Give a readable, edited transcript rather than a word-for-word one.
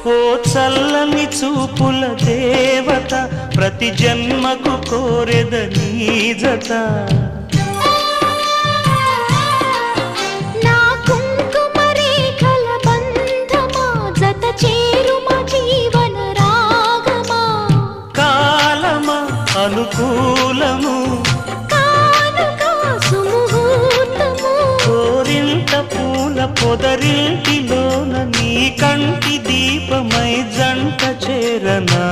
ఓ చల్లని చూపుల దేవత ప్రతి జన్మకు కోరెద నీ జత నా కుంకుమ రేఖల బంధమా జత చేరుమా జీవన రాగమా కాలమా అనుకూలము కానుక సుముహూర్తము కోరింత పూల పొదరింటిలోన నీ కంటి దీపమై జంట చేరనా